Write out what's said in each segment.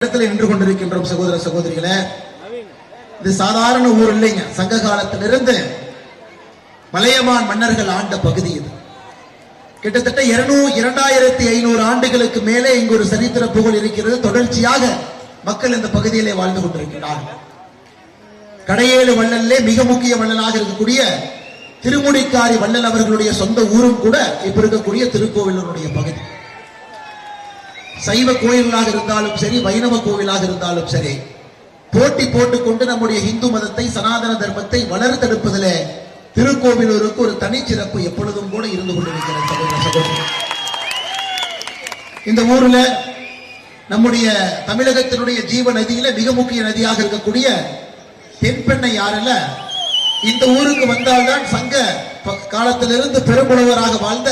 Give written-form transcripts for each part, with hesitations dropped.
இடத்துல நின்று கொண்டிருக்கின்றோம் சகோதர சகோதரிகளே. இது சாதாரண ஊர் இல்லைங்க. சங்க காலத்திலிருந்து மலையமான் மன்னர்கள் ஆண்ட பகுதி இது. கிட்டத்தட்ட 2500 ஆண்டுகளுக்கு மேலே இங்கு ஒரு சரித்திர புகழ் இருக்கிறது. தொடர்ச்சியாக மக்கள் இந்த பகுதியிலே வாழ்ந்து கொண்டிருக்கிறார்கள். கடையேழு வள்ளலே மிக முக்கிய வள்ளலாக இருக்கக்கூடிய திருமுடிக்காரி வள்ளல் அவர்களுடைய சொந்த ஊரும் கூட இப்ப இருக்கக்கூடிய திருக்கோவிலூருடைய பகுதி. சைவ கோயிலாக இருந்தாலும் சரி, வைணவ கோவிலாக இருந்தாலும் சரி, போட்டி போட்டுக்கொண்டு நம்முடைய இந்து மதத்தை, சனாதன தர்மத்தை வளர்த்தெடுப்பதிலே திருக்கோவிலூருக்கு ஒரு தனிச்சிறப்பு எப்பொழுதும் கூட இருந்து கொண்டிருக்கிறது சகோதர சகோதரி. இந்த ஊர்ல நம்முடைய தமிழகத்தினுடைய ஜீவ நதியில மிக முக்கிய நதியாக இருக்கக்கூடிய தென்பெண்ணை யாருல இந்த ஊருக்கு வந்தால்தான் சங்க காலத்திலிருந்து பெரும்புலவராக வாழ்ந்த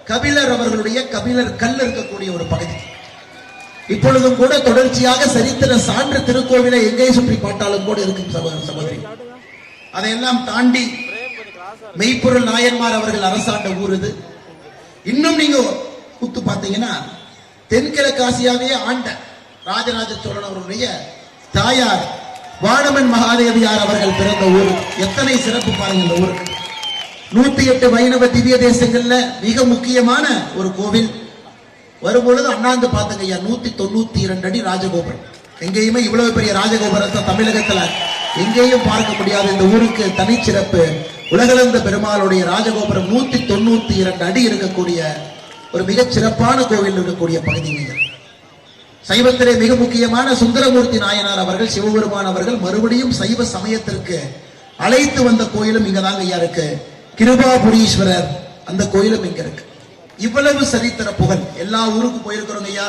கபிலர் அவர்களுடைய கபிலர் கல் இருக்கக்கூடிய ஒரு பகுதி. இப்பொழுதும் கூட தொடர்ச்சியாக சரித்திர சான்று திருக்கோவிலை எங்கே சுற்றி பார்த்தாலும் கூட இருக்கும் சகோதர சகோதரி. அதையெல்லாம் தாண்டி மெய்ப்பொருள் நாயன்மார் அவர்கள் அரசாண்ட ஊர் இது. இன்னும் நீங்க குத்து பார்த்தீங்கன்னா தென்கிழக்கு ஆசியாவையே ஆண்ட ராஜராஜ சோழன் அவருடைய தாயார் வானமன் மகாதேவியார் அவர்கள் பிறந்த ஊர். எத்தனை சிறப்பு பாருங்க இந்த ஊருக்கு. 108 வைணவ திவ்ய தேசங்கள்ல மிக முக்கியமான ஒரு கோவில். வரும்பொழுது அண்ணாந்து பார்த்தங்க ஐயா, 192 அடி ராஜகோபுரம். எங்கேயுமே இவ்வளவு பெரிய ராஜகோபுரத்தை தமிழகத்துல எங்கேயும் பார்க்க முடியாது. இந்த ஊருக்கு தனிச்சிறப்பு. உலகளந்த பெருமாளுடைய ராஜகோபுரம் 192 அடி இருக்கக்கூடிய ஒரு மிகச் சிறப்பான கோவில் இருக்கக்கூடிய பகுதிங்க. சைவத்திலே மிக முக்கியமான சுந்தரமூர்த்தி நாயனார் அவர்கள், சிவபெருமான் அவர்கள் மறுபடியும் சைவ சமயத்திற்கு அழைத்து வந்த கோயிலும் இங்கதாங்க ஐயா இருக்கு. கிருபாபுரீஸ்வரர் அந்த கோயிலும் இங்க இருக்கு. இவ்வளவு சரித்திர புகழ். எல்லா ஊருக்கும் போயிருக்கிறோம் ஐயா,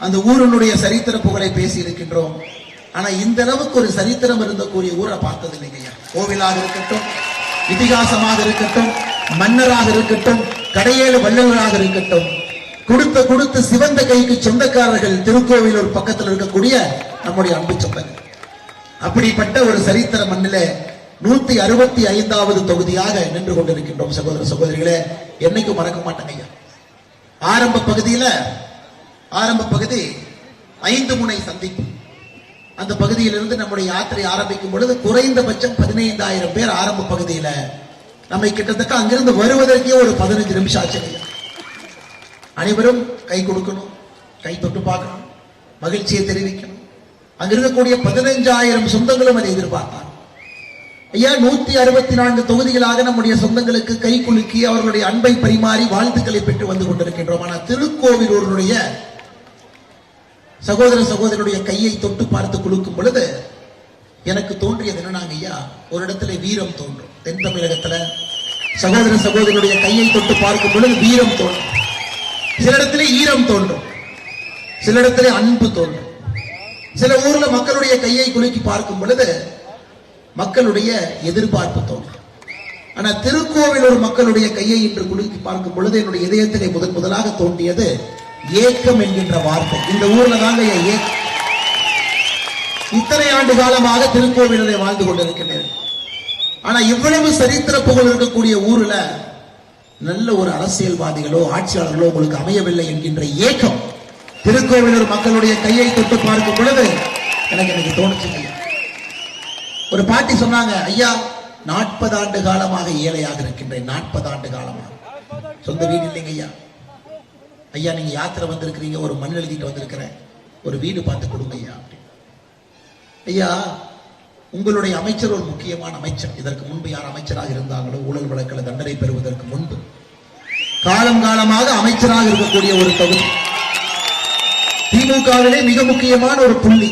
அந்த ஊருடைய சரித்திர புகழை பேசி இருக்கின்றோம். ஆனா இந்த அளவுக்கு ஒரு சரித்திரம் இருந்தக்கூடிய ஊரை பார்த்தது இல்லைங்க ஐயா. கோவிலாக இருக்கட்டும், இதிகாசமாக இருக்கட்டும், மன்னராக இருக்கட்டும், கடையேழு வள்ளலாக இருக்கட்டும், கொடுத்த சிவந்த கைக்கு சொந்தக்காரர்கள் திருக்கோவிலூர் பக்கத்தில் இருக்கக்கூடிய நம்முடைய அன்பு சொந்தங்கள். அப்படிப்பட்ட ஒரு சரித்திர மண்ணிலே 165வது தொகுதியாக நின்று கொண்டிருக்கின்றோம் சகோதர சகோதரிகளே. என்னைக்கும் மறக்க மாட்டாங்க ஐயா. ஆரம்ப பகுதி 5 முனை சந்திப்பு. அந்த பகுதியிலிருந்து நம்முடைய யாத்திரை ஆரம்பிக்கும் பொழுது குறைந்தபட்சம் 15,000 பேர் ஆரம்ப பகுதியில நம்மை கிட்டத்தட்ட அங்கிருந்து வருவதற்கே ஒரு 15 நிமிஷம் ஆச்சு. அனைவரும் கை கொடுக்கணும், கை தொட்டு பார்க்கணும், மகிழ்ச்சியை தெரிவிக்கணும். அங்க இருக்கக்கூடிய 15,000 சொந்தங்களும் அதை எதிர்பார்த்தார் ஐயா. 164 தொகுதிகளாக நம்முடைய சொந்தங்களுக்கு கை குலுக்கி அவர்களுடைய அன்பை பரிமாறி வாழ்த்துக்களை பெற்று வந்து கொண்டிருக்கின்றோம். ஆனால் திருக்கோவிலூருடைய சகோதர சகோதரனுடைய கையை தொட்டு பார்த்து குலுக்கும் பொழுது எனக்கு தோன்றியது என்னன்னாங்க ஐயா, ஒரு இடத்துல வீரம் தோன்றும். தென் தமிழகத்துல சகோதர சகோதரனுடைய கையை தொட்டு பார்க்கும் பொழுது வீரம் தோன்றும். சில இடத்துல ஈரம் தோன்றும், சில இடத்துல அன்பு தோன்றும். சில ஊர்ல மக்களுடைய கையை குலுக்கி பார்க்கும் பொழுது மக்களுடைய எதிர்பார்ப்பு தோன்றும். ஆனா திருக்கோவிலூர் மக்களுடைய கையை இன்று குலுக்கி பார்க்கும் பொழுது என்னுடைய இதயத்திலே முதலாக தோன்றியது ஏக்கம் என்கின்ற வார்த்தை. இந்த ஊர்ல தாங்க இத்தனை ஆண்டு காலமாக திருக்கோவிலே வாழ்ந்து கொண்டிருக்கிறேன். ஆனா இவ்வளவு சரித்திர புகழ் இருக்கக்கூடிய ஊர்ல நல்ல ஒரு அரசியல்வாதிகளோ ஆட்சியாளர்களோ உங்களுக்கு அமையவில்லை என்கின்ற ஏக்கம் திருக்கோவிலூர் மக்களுடைய கையை தொட்டு பார்க்கும் பொழுது எனக்கு தோணுச்சு. ஒரு பாட்டி சொன்னாங்க ஐயா, 40 ஆண்டு காலமாக ஏழையாக இருக்கின்றேன். 40 ஆண்டு காலமாக சொந்த வீடு இல்லைங்க ஐயா. ஐயா நீங்க யாத்திரை வந்திருக்கிறீங்க, ஒரு மண் எழுதிட்டு வந்திருக்கிறேன், ஒரு வீடு பார்த்து கொடுங்க ஐயா. ஐயா உங்களுடைய அமைச்சர் ஒரு முக்கியமான அமைச்சர். இதற்கு முன்பு யார் அமைச்சராக இருந்தாங்களோ ஊழல் வழக்கில் தண்டனை பெறுவதற்கு முன்பு காலமாக அமைச்சராக இருக்கக்கூடிய ஒரு தொகுதி திமுகவிலே மிக முக்கியமான ஒரு புள்ளி.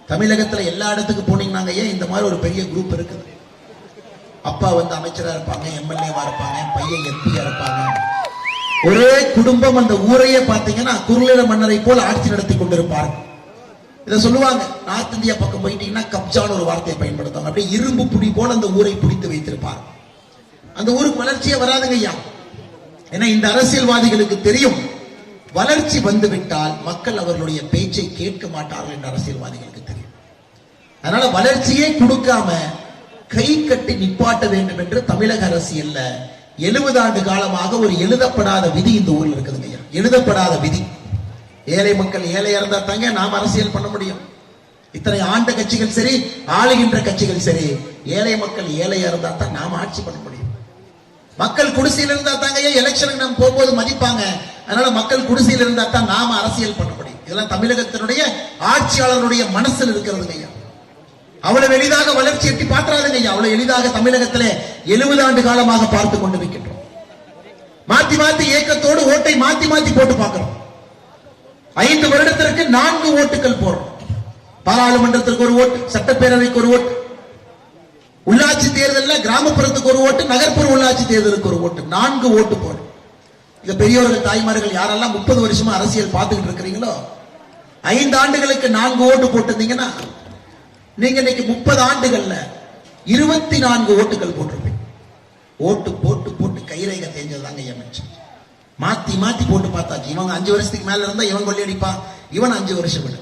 தமிழகத்துல எல்லா இடத்துக்கு போனீங்கன்னா ஐயா இந்த மாதிரி ஒரு பெரிய குரூப் இருக்குது. அப்பா அமைச்சரா இருப்பாங்க, எம்எல்ஏவா இருப்பாங்க, பையன் எம்பியா இருப்பாங்க. ஒரே குடும்பம் அந்த ஊரையே பார்த்தீங்கன்னா குறுநில மன்னரை போல் ஆட்சி நடத்தி கொண்டிருப்பார்கள். இதை சொல்லுவாங்க, நார்த் இந்தியா பக்கம் போயிட்டீங்கன்னா கப்ஜான்னு ஒரு வார்த்தையை பயன்படுத்துவாங்க. அப்படியே இரும்பு புடி போல அந்த ஊரை பிடித்து வைத்திருப்பார். அந்த ஊருக்கு வளர்ச்சியே வராதுங்க ஐயா. ஏன்னா இந்த அரசியல்வாதிகளுக்கு தெரியும், வளர்ச்சி வந்துவிட்டால் மக்கள் அவர்களுடைய பேச்சை கேட்க மாட்டார்கள் என்று அரசியல்வாதிகளுக்கு தெரியும். அதனால வளர்ச்சியே கொடுக்காம கை கட்டி நிப்பாட்ட வேண்டும் என்று தமிழக அரசியல்ல 70 ஆண்டு காலமாக ஒரு எழுதப்படாத விதி இந்த ஊரில் இருக்குதுங்க ஐயா. எழுதப்படாத விதி. ஏழை மக்கள் ஏழையா இருந்தா தாங்க நாம் அரசியல் பண்ண முடியும். இத்தனை ஆண்ட கட்சிகள் சரி, ஆளுகின்ற கட்சிகள் சரி, ஏழை மக்கள் ஏழையா இருந்தா தான் நாம் ஆட்சி பண்ண முடியும். மக்கள் குடிசையில் இருந்தா தாங்க எலெக்ஷனுக்கு நம்ம போகும்போது மதிப்பாங்க. அதனால மக்கள் குடிசையில் இருந்தா தான் நாம அரசியல் பண்ண முடியும். இதெல்லாம் தமிழகத்தினுடைய ஆட்சியாளருடைய மனசில் இருக்கிறதுங்க ஐயா. அவ்வளவு எளிதாக வளர்ச்சி எட்டி பாத்துறாதுங்க ஐயா. அவ்வளவு எளிதாக தமிழகத்திலே 70 ஆண்டு காலமாக பார்த்து கொண்டிருக்கின்றோம். மாத்தி மாத்தி ஏக்கத்தோடு ஓட்டை மாத்தி மாத்தி போட்டு பார்க்கிறோம். 5 வருடத்திற்கு 4 ஓட்டுகள் போடுறோம். பாராளுமன்றத்திற்கு ஒரு ஓட்டு, சட்டப்பேரவைக்கு ஒரு ஓட்டு, உள்ளாட்சி தேர்தலில் கிராமப்புறத்துக்கு ஒரு ஓட்டு, நகர்ப்புற உள்ளாட்சி தேர்தலுக்கு ஒரு ஓட்டு, 4 ஓட்டு போடும். இங்க பெரியவர்கள் தாய்மார்கள் யாரெல்லாம் 30 வருஷமா அரசியல் பார்த்துக்கிட்டு இருக்கிறீங்களோ, 5 ஆண்டுகளுக்கு 4 ஓட்டு போட்டிருந்தீங்கன்னா நீங்க இன்னைக்கு 30 ஆண்டுகள்ல 24 ஓட்டுகள் போட்டிருப்பீங்க. ஓட்டு போட்டு போட்டு கைரேகை தேஞ்சதாங்க ஏமாச்சு. மாத்தி மாத்தி போட்டு பார்த்தாச்சு. இவங்க 5 வருஷத்துக்கு மேல இருந்தா இவன் கொள்ளையடிப்பான், இவன் 5 வருஷம் விடு,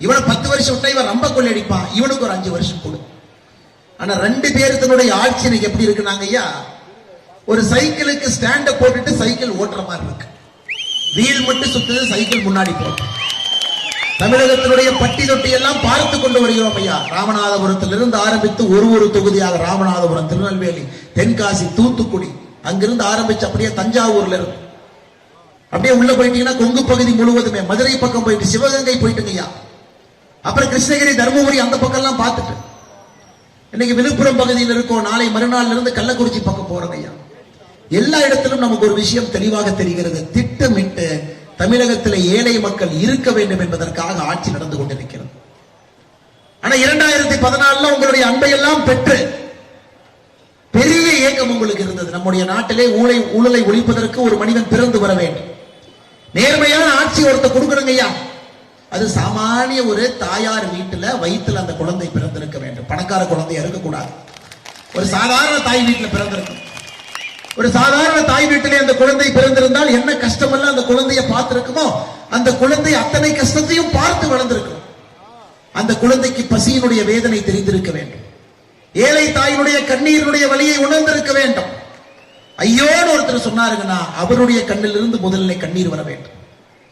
இவனை 10 வருஷம் விட்டா இவன் ரொம்ப கொள்ளையடிப்பான், இவனுக்கு ஒரு 5 வருஷம் கொடு. ஆனா 2 பேருத்தினுடைய ஆட்சி இன்னைக்கு எப்படி இருக்குனாங்க ஐயா, ஒரு சைக்கிளுக்கு ஸ்டாண்ட போட்டுட்டு சைக்கிள் ஓட்டுற மாதிரி இருக்கு. வீல் மட்டும் சுத்துது, சைக்கிள் முன்னாடி போகும். தமிழகத்தினுடைய பட்டி தொட்டி எல்லாம் பார்த்து கொண்டு வருகிறோம் ஐயா. ராமநாதபுரத்திலிருந்து ஆரம்பித்து ஒரு தொகுதியாக ராமநாதபுரம், திருநெல்வேலி, தென்காசி, தூத்துக்குடி, அங்கிருந்து ஆரம்பிச்சு அப்படியே தஞ்சாவூர்ல இருந்து அப்படியே உள்ள போயிட்டீங்கன்னா கொங்கு பகுதி முழுவதுமே, மதுரை பக்கம் போயிட்டு சிவகங்கை போயிட்டுங்க ஐயா. அப்புறம் கிருஷ்ணகிரி, தருமபுரி அந்த பக்கம் எல்லாம் பார்த்துட்டு இன்னைக்கு விழுப்புரம் பகுதியில் இருக்கோம். நாளை மறுநாள் இருந்து கள்ளக்குறிச்சி பக்கம் போறோம் ஐயா. எல்லா இடத்திலும் நமக்கு ஒரு விஷயம் தெளிவாக தெரிகிறது. திட்டமிட்டு தமிழகத்தில் ஏழை மக்கள் இருக்க வேண்டும் என்பதற்காக ஆட்சி நடந்து கொண்டிருக்கிறது. ஆனா 2014 உங்களுடைய அன்பை எல்லாம் பெற்று பெரிய இயக்கம் உங்களுக்கு இருந்தது. நம்முடைய நாட்டிலே ஊழலை ஒழிப்பதற்கு ஒரு மனிதன் பிறந்து வர வேண்டும். நேர்மையான ஆட்சி ஒருத்த கொடுக்கணுங்க ஐயா. அது சாமானிய ஒரு தாயார் வீட்டுல வயிற்றுல அந்த குழந்தை பிறந்திருக்க வேண்டும். பணக்கார குழந்தையா இருக்கக்கூடாது. ஒரு சாதாரண தாய் வீட்டுல பிறந்திருக்கும். ஒரு சாதாரண தாய் வீட்டிலே அந்த குழந்தை பிறந்திருந்தால் என்ன கஷ்டமெல்லாம் அந்த குழந்தைய பார்த்திருக்குமோ, அந்த குழந்தை அத்தனை கஷ்டத்தையும் பார்த்து வளர்ந்திருக்கும். அந்த குழந்தைக்கு பசியினுடைய வேதனை தெரிந்திருக்க வேண்டும். ஏழை தாயினுடைய கண்ணீருடைய வலியை உணர்ந்திருக்க வேண்டும். ஐயோன்னு ஒருத்தர் சொன்னாருங்கன்னா அவருடைய கண்ணிலிருந்து முதலில் கண்ணீர் வர வேண்டும்.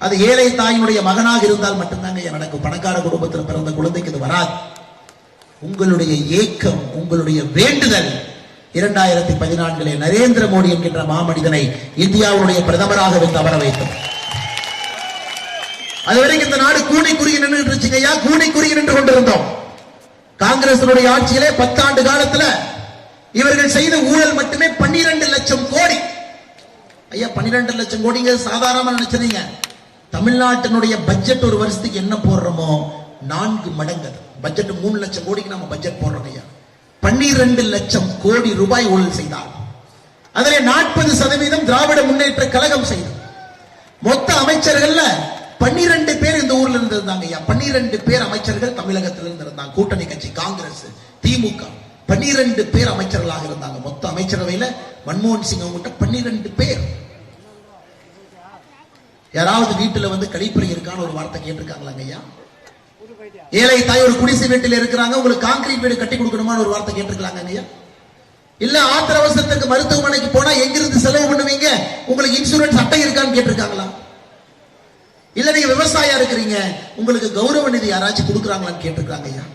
அது ஏழை தாயினுடைய மகனாக இருந்தால் மட்டும்தாங்க நடக்கும். பணக்கார குடும்பத்தில் பிறந்த குழந்தைக்கு இது வராது. உங்களுடைய ஏக்கம், உங்களுடைய வேண்டுதல் 2014 நரேந்திர மோடி என்கின்ற மாமனிதனை இந்தியாவுடைய பிரதமராக வந்து அமர வைத்தோம். அதுவரைக்கும் இந்த நாடு கூனி குறுகி நின்று இருந்துச்சுங்கய்யா. கூனி குறுகி நின்று கொண்டிருந்தோம். காங்கிரஸ் ஆட்சியிலே 10 ஆண்டு காலத்துல இவர்கள் செய்த ஊழல் மட்டுமே 12 லட்சம் கோடி. ஐயா 12 லட்சம் கோடிங்க சாதாரணமா நினைச்சீங்க. தமிழ்நாட்டினுடைய பட்ஜெட் ஒரு வருஷத்துக்கு என்ன போடுறோமோ 4 மடங்கு. பட்ஜெட் 3 லட்சம் கோடிக்கு நம்ம பட்ஜெட் போடுறோம் ஐயா. 12 லட்சம் கோடி ரூபாய் ஊழல் செய்தார். அதிலே 40% திராவிட முன்னேற்ற கழகம் செய்தது. மொத்த அமைச்சர்கள்ல 12 பேர் இந்த ஊர்ல இருந்து இருந்தாங்க ஐயா. 12 பேர் அமைச்சர்கள் தமிழகத்தில் இருந்து இருந்தாங்க. கூட்டணி கட்சி காங்கிரஸ், திமுக 12 பேர் அமைச்சர்களாக இருந்தாங்க. மொத்த அமைச்சரவையில மன்மோகன் சிங் அவங்ககிட்ட 12 பேர். யாராவது வீட்டுல வந்து கழிப்பறை இருக்கான்னு ஒரு வார்த்தை கேட்டிருக்காங்களாங்க ஐயா? ஏழை தாய் ஒரு குடிசை வீட்டில் இருக்கிறாங்க, உங்களுக்கு கான்கிரீட் வீடு கட்டி கொடுக்கணுமான்னு ஒரு வார்த்தை கேட்டிருக்கலாங்க ஐயா? இல்ல ஆத்திர அவசரத்துக்கு மருத்துவமனைக்கு போனா எங்கிருந்து செலவு பண்ணுவீங்க, உங்களுக்கு இன்சூரன்ஸ் அட்டை இருக்கான்னு கேட்டிருக்காங்களா? இல்ல நீங்க விவசாயியா இருக்கிறீங்க, உங்களுக்கு கௌரவ நிதி யாராச்சும் கொடுக்குறாங்களான்னு கேட்டிருக்காங்க ஐயா?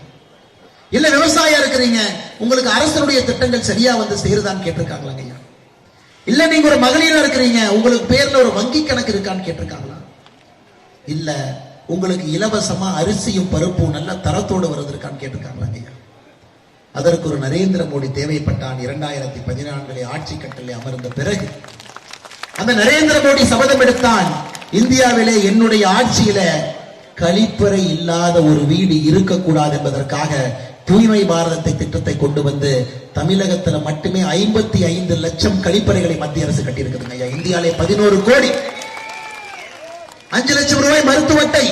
இல்ல விவசாயியா இருக்கிறீங்க, உங்களுக்கு அரசனுடைய திட்டங்கள் சரியா வந்து சேருதான்னு கேட்டிருக்காங்களாங்க ஐயா? இல்ல நீங்க ஒரு மகளிரா இருக்கிறீங்க, உங்களுக்கு பேர்ல ஒரு வங்கி கணக்கு இருக்கான்னு கேட்டிருக்காங்களா? இல்ல உங்களுக்கு இலவசமா அரிசியும் பருப்பும் நல்ல தரத்தோடு வருவதற்கான்னு கேட்டிருக்காங்களாங்க ஐயா? அதற்கு ஒரு நரேந்திர மோடி தேவைப்பட்டான். 2014 ஆட்சி கட்டளை அமர்ந்த பிறகு அந்த நரேந்திர மோடி சபதம் எடுத்தான், இந்தியாவிலே என்னுடைய ஆட்சியில கழிப்பறை இல்லாத ஒரு வீடு இருக்கக்கூடாது என்பதற்காக தூய்மை பாரதத்தை திட்டத்தை கொண்டு வந்து தமிழகத்தில் மட்டுமே 55 லட்சம் கழிப்பறைகளை மத்திய அரசு கட்டியிருக்குதுங்க ஐயா. இந்தியாவிலே 11 கோடி, 5 லட்சம் ரூபாய் மருத்துவ அட்டை.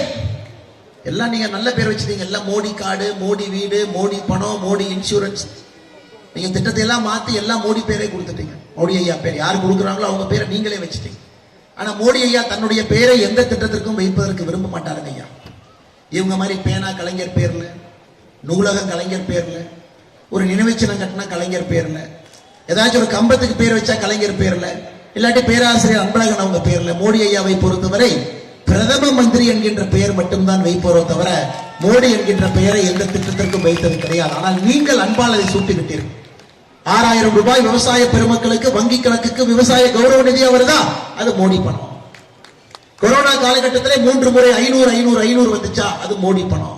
எல்லாம் நீங்க நல்ல பேர் வச்சிருக்கீங்க. எல்லாம் மோடி கார்டு, மோடி வீடு, மோடி பணம், மோடி இன்சூரன்ஸ். நீங்க திட்டத்தை எல்லாம் மாத்தி எல்லாம் மோடி பேரை கொடுத்துட்டீங்க. மோடி ஐயா பேர் யார் கொடுக்குறாங்களோ அவங்க பேரை நீங்களே வச்சுட்டீங்க. ஆனா மோடி ஐயா தன்னுடைய பேரை எந்த திட்டத்திற்கும் வைப்பதற்கு விரும்ப மாட்டாருங்க ஐயா. இவங்க மாதிரி பேனா கலைஞர் பேர்ல, நூலகம் கலைஞர் பேர்ல, ஒரு நினைவுச்சின்னம் கட்டினா கலைஞர் பேர்ல, ஏதாச்சும் ஒரு கம்பத்துக்கு பேர் வச்சா கலைஞர் பேர்ல, இல்லாட்டி பேராசிரியர் அன்பழகன் அவங்க பேர்ல. மோடி ஐயாவை பொறுத்தவரை பிரதம மந்திரி என்கின்ற பெயர் மட்டும்தான் வைப்போரோ தவிர மோடி என்கின்ற பெயரை எந்த திட்டத்திற்கும் வைத்தது கிடையாது. ஆனால் நீங்கள் அன்பால் அதை சூட்டிவிட்டீர்கள். 6000 ரூபாய் விவசாய பெருமக்களுக்கு வங்கி கணக்குக்கு விவசாய கௌரவ நிதியா வருதா? அது மோடி பணம். கொரோனா காலகட்டத்திலே 3 முறை 500 வந்துச்சா? அது மோடி பணம்.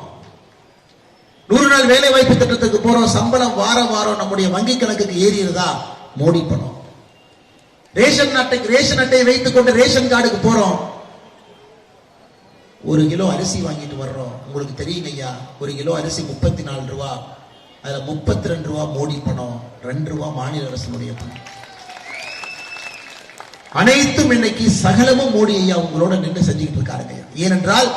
100 நாள் வேலை வாய்ப்பு திட்டத்துக்கு போறோம், சம்பளம் வாரம் நம்முடைய வங்கி கணக்குக்கு ஏறியதா? மோடி பணம். ரேஷன் அட்டை வைத்துக் கொண்டு ரேஷன் கார்டுக்கு போறோம், 1 கிலோ அரிசி வாங்கிட்டு வர்றோம். உங்களுக்கு தெரியுங்க ஐயா, 1 கிலோ அரிசி 34 ரூபா, அதுல 32 ரூபா மோடி பணம், 2 ரூபா மாநில அரசுடைய பணம். அனைத்தும் இன்னைக்கு சகலமும் மோடி ஐயா உங்களோட நின்று செஞ்சுக்கிட்டு இருக்காருங்க. ஏனென்றால்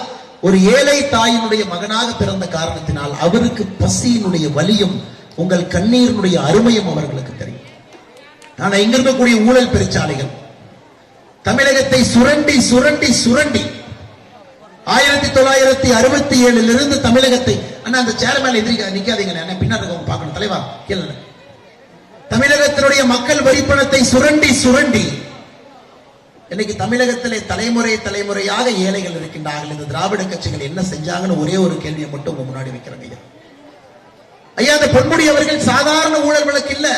ஒரு ஏழை தாயினுடைய மகனாக பிறந்த காரணத்தினால் அவருக்கு பசியினுடைய வலியும் உங்கள் கண்ணீரினுடைய அருமையும் அவர்களுக்கு தெரியும். ஆனா இங்க இருக்கக்கூடிய ஊழல் பெருச்சாலைகள் தமிழகத்தை சுரண்டி 1967 இருந்து தமிழகத்தை, அண்ணா அந்த சேர்மேன் எதிர்க்க நிக்காதீங்க, பின்னாடி பார்க்கணும் தலைவா கேளு. தமிழகத்தினுடைய மக்கள் வரிப்பணத்தை சுரண்டி இன்னைக்கு தமிழகத்திலே தலைமுறையாக ஏழைகள் இருக்கின்றார்கள். இந்த திராவிட கட்சிகள் என்ன செஞ்சாங்கன்னு ஒரே ஒரு கேள்வியை மட்டும் உங்க முன்னாடி வைக்கிறாங்க ஐயா. அந்த பொன்முடி அவர்கள் சாதாரண ஊழல் வழக்கு இல்ல.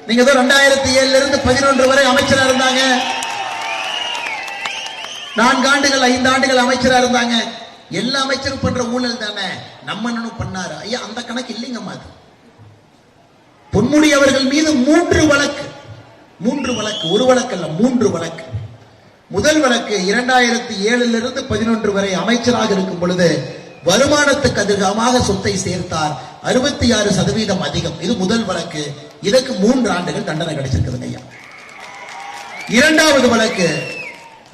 நீங்க 2007 இருந்து 11 வரை அமைச்சரா இருந்தாங்க, 4 ஆண்டுகள் 5 ஆண்டுகள் அமைச்சரா இருந்தாங்க. எல்லா அமைச்சரும் பண்ற ஊழல் தானே, நம்ம பண்ணாரு ஐயா. அந்த கணக்கு இல்லைங்கம்மா. அது பொன்முடி அவர்கள் மீது 3 வழக்கு, ஒரு வழக்கு அல்ல 3 வழக்கு. முதல் வழக்கு 2007 இருந்து 11 வரை அமைச்சராக இருக்கும் பொழுது வருமானத்துக்கு அதிகமாக சொத்தை சேர்த்தார், 66% அதிகம். இது முதல் வழக்கு. இதற்கு 3 ஆண்டுகள் தண்டனை கிடைச்சிருக்குதுங்க ஐயா. இரண்டாவது வழக்கு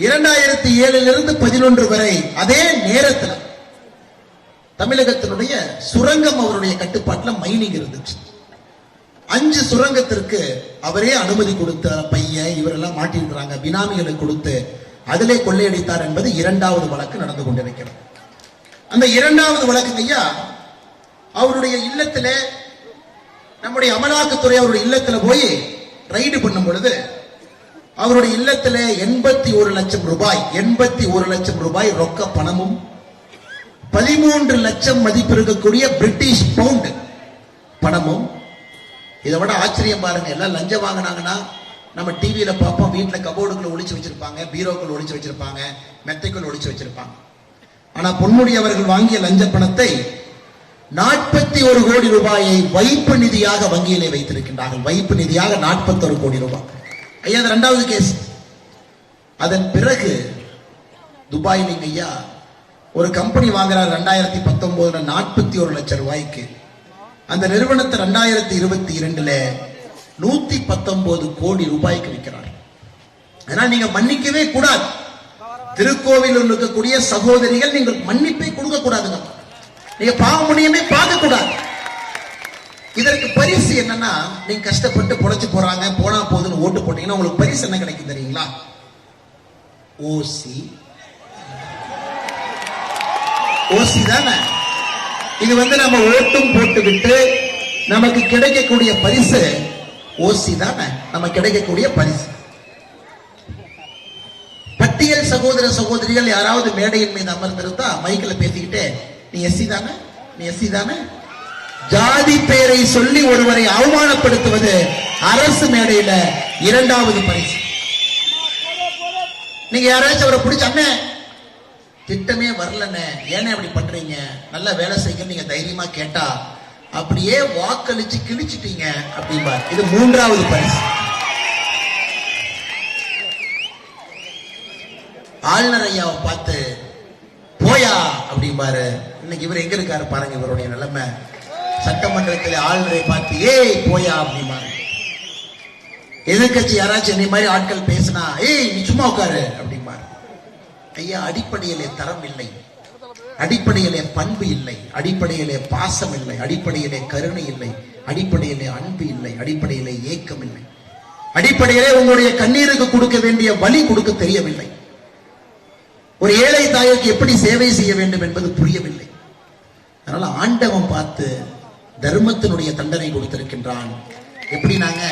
2007 இருந்து 11 வரை அதே நேரத்தில் தமிழகத்தினுடைய சுரங்கம் அவருடைய கட்டுப்பாட்டில் மைனிங் இருந்துச்சு. 5 சுரங்கத்திற்கு அவரே அனுமதி கொடுத்த பையன் இவரெல்லாம் மாட்டிருக்கிறாங்க, பினாமிகளுக்கு கொடுத்து அதிலே கொள்ளையடித்தார் என்பது 2வது வழக்கு நடந்து கொண்டிருக்கிறது. அந்த 2வது வழக்கு ஐயா அவருடைய இல்லத்திலே, நம்முடைய அமலாக்கத்துறை அவருடைய இல்லத்துல போய் ரைடு பண்ணும் பொழுது அவருடைய இல்லத்திலே 81 லட்சம் ரூபாய் ரொக்க பணமும் 13 லட்சம் மதிப்பு இருக்கக்கூடிய பிரிட்டிஷ் பவுண்ட் பணமும். இதை விட ஆச்சரியம் பாருங்க, எல்லாம் லஞ்சம் வாங்கினாங்கன்னா நம்ம டிவியில பார்ப்போம், வீட்டுல கபோர்டுக்குள்ள ஒளிச்சு வச்சிருப்பாங்க, பீரோக்குள் ஒளிச்சு வச்சிருப்பாங்க, மெத்தைக்குள் ஒளிச்சு வச்சிருப்பாங்க. ஆனா பொன்முடி அவர்கள் வாங்கிய லஞ்ச பணத்தை 41 கோடி ரூபாயை வைப்பு நிதியாக வங்கியிலே வைத்திருக்கின்றார்கள். வைப்பு நிதியாக 41 கோடி ரூபாய் ஐயா. அது 2வது கேஸ். அதன் பிறகு துபாயில் ஐயா ஒரு கம்பெனி வாங்குறார் 2019 41 லட்சம் ரூபாய்க்கு. அந்த நிறுவனத்தை 2022 119 கோடி ரூபாய்க்கு விற்கிறார். அதனால் நீங்க மன்னிக்கவே கூடாது. திருக்கோவிலூர் இருக்கக்கூடிய சகோதரிகள் நீங்கள் மன்னிப்பை கொடுக்க கூடாதுங்க. நீங்க பாவ முடியுமே பார்க்க கூடாது. இதற்கு பரிசு என்னன்னா, நீங்க கஷ்டப்பட்டு பொழைச்சு போறாங்க, போனா போதுன்னு ஓட்டு போட்டீங்கன்னா உங்களுக்கு பரிசு என்ன கிடைக்கும் தெரியுங்களா? ஓசி தானே. இது நம்ம ஓட்டும் போட்டு விட்டு நமக்கு கிடைக்கக்கூடிய பரிசு ஓசி தானே, நம்ம கிடைக்கக்கூடிய பரிசு. பட்டியல் சகோதர சகோதரிகள் யாராவது மேடையின் மீது அமர்ந்திருந்தா மைக்கில் பேசிக்கிட்டே, நீ எஸ்சி தானே, நீ எஸ்சி தானே, ஜாதி பெயரை சொல்லி ஒருவரை அவமானப்படுத்துவது அரசு மேடையில 2வது பரிசு. நீங்க யாராச்சும் அவரை பிடிச்ச, அண்ணே திட்டமே வரலன்னு ஏனே அப்படி பண்றீங்க, நல்ல வேலை செய்ய நீங்க தைரியமா கேட்டா அப்படியே வாக்களிச்சு கிழிச்சிட்டீங்க அப்படின்பா. இது 3வது பரிசு. ஆளுநர் ஐயாவை பார்த்து போயா அப்படிம்பாரு. இன்னைக்கு இவர் எங்க இருக்காரு பாருங்க, இவருடைய நிலைமை. சட்டமன்றத்தில் ஆளுநரை பார்த்து ஏய் போயா அப்படிம்பாரு. எதிர்கட்சி யாராச்சும் என்னை மாதிரி ஆட்கள் பேசினா ஏய் நீ சும்மா உட்காரு அப்படிம்பாரு. ஐயா, அடிப்படையிலே தரம் இல்லை, அடிப்படையிலே பண்பு இல்லை, அடிப்படையிலே பாசம் இல்லை, அடிப்படையிலே கருணை இல்லை, அடிப்படையிலே அன்பு இல்லை, அடிப்படையிலே ஏக்கம் இல்லை, அடிப்படையிலே உங்களுடைய கண்ணீருக்கு கொடுக்க வேண்டிய வழி கொடுக்க தெரியவில்லை. ஒரு ஏழை தாய்க்கு எப்படி சேவை செய்ய வேண்டும் என்பது புரியவில்லை. அதனால ஆண்டவன் பார்த்து தர்மத்தினுடைய தண்டனை கொடுத்திருக்கின்றான். எப்படி நாங்க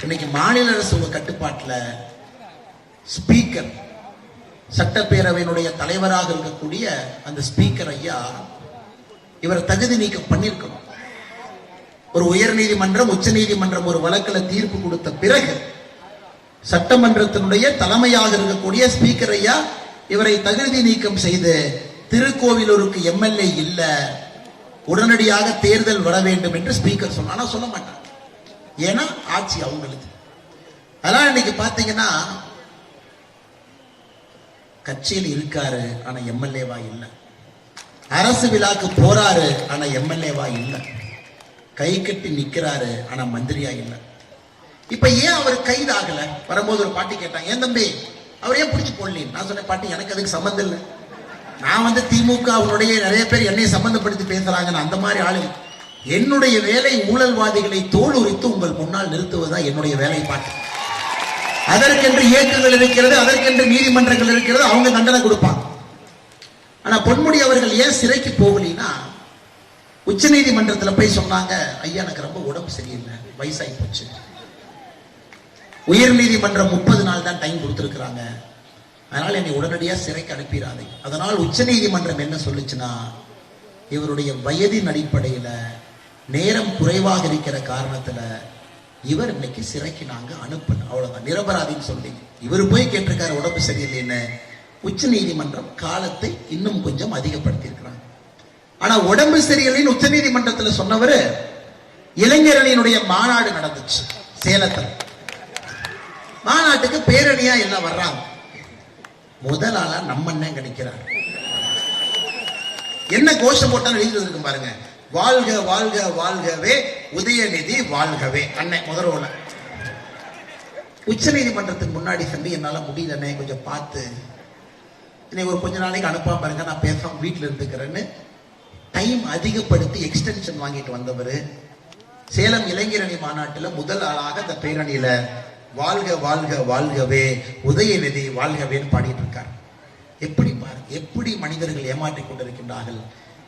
இன்னைக்கு மாநில அரசு கட்டுப்பாட்டில் ஸ்பீக்கர், சட்டப்பேரவையினுடைய தலைவராக இருக்கக்கூடிய அந்த ஸ்பீக்கர் ஐயா இவர் தகுதி நீக்கம் பண்ணிருக்கணும். ஒரு உயர் நீதிமன்றம், உச்ச நீதிமன்றம் ஒரு வழக்கில் தீர்ப்பு கொடுத்த பிறகு சட்டமன்றத்தினுடைய தலைமையாக இருக்கக்கூடிய ஸ்பீக்கர் ஐயா இவரை தகுதி நீக்கம் செய்து திருக்கோவிலூருக்கு எம்எல்ஏ இல்ல, உடனடியாக தேர்தல் வர வேண்டும் என்று ஸ்பீக்கர் சொன்ன. ஆனா சொல்ல மாட்டாங்க, ஏன்னா ஆட்சி அவங்களுக்கு. அதெல்லாம் இன்னைக்கு பாத்தீங்கன்னா கட்சியில் இருக்காரு ஆனா எம்எல்ஏவா இல்ல, அரசு விழாக்கு போறாரு ஆனா எம்எல்ஏவா இல்ல, கை கட்டி நிக்கிறாரு ஆனா மந்திரியா இல்ல. இப்ப ஏன் அவர் கைது ஆகல? வரும்போது ஒரு பாட்டி கேட்டாங்க, ஏன் தம்பி அவர் ஏன் பிடிச்சி போடல? நான் சொன்னேன், பாட்டி எனக்கு அதுக்கு சம்பந்தம் இல்லை. நான் திமுக அவனுடைய நிறைய பேர் என்னை சம்பந்தப்படுத்தி பேசுறாங்க, அந்த மாதிரி ஆளு. என்னுடைய வேலை ஊழல்வாதிகளை தோல் உரித்து உங்கள் முன்னால் நிறுத்துவதுதான் என்னுடைய வேலை. பாட்டு அதற்கென்று இயக்கங்கள் இருக்கிறது, அதற்கென்று நீதிமன்றங்கள் இருக்கிறது, அவங்க தண்டனை கொடுப்பாங்க. ஆனா பொன்முடி அவர்கள் ஏன் சிறைக்கு போகலினா, உச்ச நீதிமன்றத்தில் போய் சொன்னாங்க, ஐயா எனக்கு ரொம்ப உடம்பு சரியில்லை, வயசாகி போச்சு. உயர் நீதிமன்றம் 30 நாள் தான் டைம் கொடுத்திருக்கிறாங்க, அதனால என்னை உடனடியா சிறைக்கு அனுப்பிடாதே. அதனால் உச்ச நீதிமன்றம் என்ன சொல்லுச்சுன்னா, இவருடைய வயதின் அடிப்படையில நேரம் குறைவாக இருக்கிற காரணத்துல இவர் இன்னைக்கு சிறைக்கு நாங்க அனுப்பல, அவ்வளவுதான், நிரபராதின்னு சொல்லி. இவர் போய் கேட்டிருக்காரு உடம்பு சரியில்லைன்னு. உச்ச நீதிமன்றம் காலத்தை இன்னும் கொஞ்சம் அதிகப்படுத்தி இருக்கிறாங்க. ஆனா உடம்பு சரியில்லைன்னு உச்ச நீதிமன்றத்துல சொன்னவர், இளைஞரணியினுடைய மாநாடு நடந்துச்சு சேலத்துல. மாநாட்டுக்கு பேரணியா எல்லாம் வர்றாங்க. முதல் ஆளா நம்ம அண்ணன் கிடைக்கிறார். என்ன கோஷம் போட்டாலும் எழுதி இருக்கும் பாருங்க, வாழ்க வாழ்க வாழ்கவே உதயநிதி வாழ்கவே அண்ணன் முதல்ல. உச்ச நீதிமன்றத்துக்கு முன்னாடி சென்று என்னால முடியலண்ணே, கொஞ்சம் பார்த்து இன்னைக்கு ஒரு கொஞ்ச நாளைக்கு அனுப்பாம பாருங்க, நான் பேசாம வீட்டுல இருந்துக்கிறேன்னு டைம் அதிகப்படுத்தி எக்ஸ்டென்ஷன் வாங்கிட்டு வந்தவர் சேலம் இளைஞரணி மாநாட்டில் முதல் ஆளாக அந்த பேரணியில வாழ்க வாழ்க வாழ்கவே உதயநிதி வாழ்கவேன்னு பாடிட்டு இருக்கார். எப்படி பாருங்க, எப்படி மனிதர்கள் ஏமாற்றிக் கொண்டிருக்கின்றார்கள்,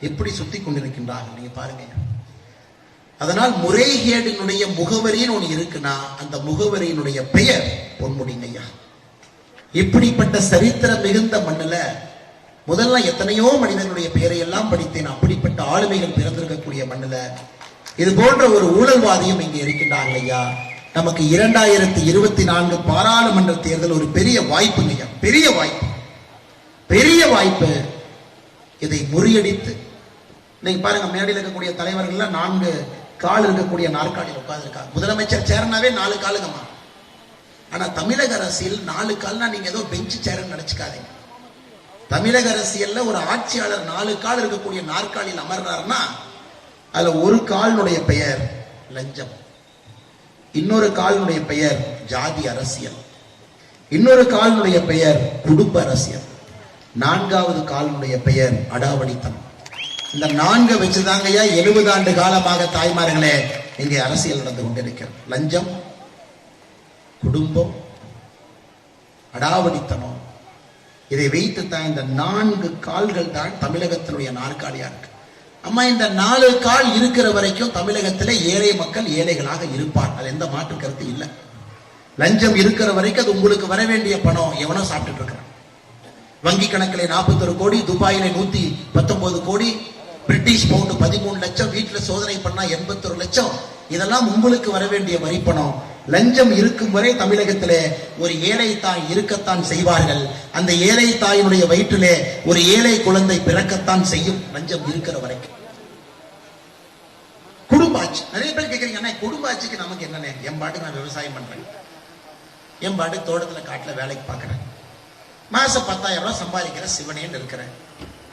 எப்படி சுத்தி கொண்டிருக்கின்றார்கள், நீங்க பாருங்க. அதனால் முறைகேடினுடைய முகவரின்னு ஒண்ணு இருக்குன்னா அந்த முகவரியினுடைய பெயர் பொன்முடிங்க ஐயா. இப்படிப்பட்ட சரித்திரம் மிகுந்த மண்ணுல முதல்ல எத்தனையோ மனிதனுடைய பெயரை எல்லாம் படித்தேன். அப்படிப்பட்ட ஆளுமைகள் பிறந்திருக்கக்கூடிய மண்ணுல இது போன்ற ஒரு ஊழல்வாதியும் இங்கே இருக்கின்றார்கள் ஐயா. நமக்கு 2024 பாராளுமன்ற தேர்தல் ஒரு பெரிய வாய்ப்புங்க ஐயா, பெரிய வாய்ப்பு, பெரிய வாய்ப்பு. இதை முறியடித்து நீங்க பாருங்க, மேடையில் இருக்கக்கூடிய தலைவர்கள் 4 கால் இருக்கக்கூடிய நாற்காலியில் உட்கார்ந்துருக்காங்க. முதலமைச்சர் சேர்னாவே 4 காலுங்கம்மா. ஆனா தமிழக அரசியல் 4 கால்னா நீங்க ஏதோ பெஞ்சு சேர்ன்னு நினைச்சுக்காதீங்க. தமிழக அரசியல்ல ஒரு ஆட்சியாளர் 4 கால் இருக்கக்கூடிய நாற்காலியில் அமர்றாருன்னா அதுல ஒரு காலினுடைய பெயர் லஞ்சம், இன்னொரு காலினுடைய பெயர் ஜாதி அரசியல், இன்னொரு காலினுடைய பெயர் குடும்ப அரசியல், 4வது காலினுடைய பெயர் அடாவடித்தனம். இந்த 4 வச்சுதாங்கய்யா 70 ஆண்டு காலமாக தாய்மார்களே இங்கே அரசியல் நடந்து கொண்டிருக்கிறது. லஞ்சம், குடும்பம், அடாவடித்தனம், இதை வைத்துத்தான் இந்த 4 கால்கள் தான் தமிழகத்தினுடைய நாற்காலியா இருக்கு. அம்மா, இந்த 4 கால் இருக்கிற வரைக்கும் தமிழகத்திலே ஏழை மக்கள் ஏழைகளாக இருப்பார், அது எந்த மாற்று கருத்து இல்லை. லஞ்சம் இருக்கிற வரைக்கும் அது உங்களுக்கு வர வேண்டிய பணம் எவனோ சாப்பிட்டு இருக்கிறான். வங்கி கணக்கிலே 41 கோடி, துபாயிலே 119 கோடி, பிரிட்டிஷ் பவுண்டு 13 லட்சம், வீட்டுல சோதனை பண்ணா 81 லட்சம், இதெல்லாம் உங்களுக்கு வர வேண்டிய வரி பணம். லஞ்சம் இருக்கும் வரை தமிழகத்திலே ஒரு ஏழை தாய் இருக்கத்தான் செய்வார்கள். அந்த ஏழை தாயினுடைய வயிற்றிலே ஒரு ஏழை குழந்தை பிறக்கத்தான் செய்யும், லஞ்சம் இருக்கிற வரைக்கும். குடும்ப ஆட்சி, நிறைய பேர் கேட்கறீங்க, குடும்ப ஆட்சிக்கு நமக்கு என்னன்னு? என் பாட்டுக்கு நான் விவசாயம் பண்றேன், என் பாட்டுக்கு தோட்டத்துல காட்டுல வேலைக்கு பாக்குறேன், மாசம் 10,000 ரூபாய் சம்பாதிக்கிற சிவனேன்னு இருக்கிறேன்.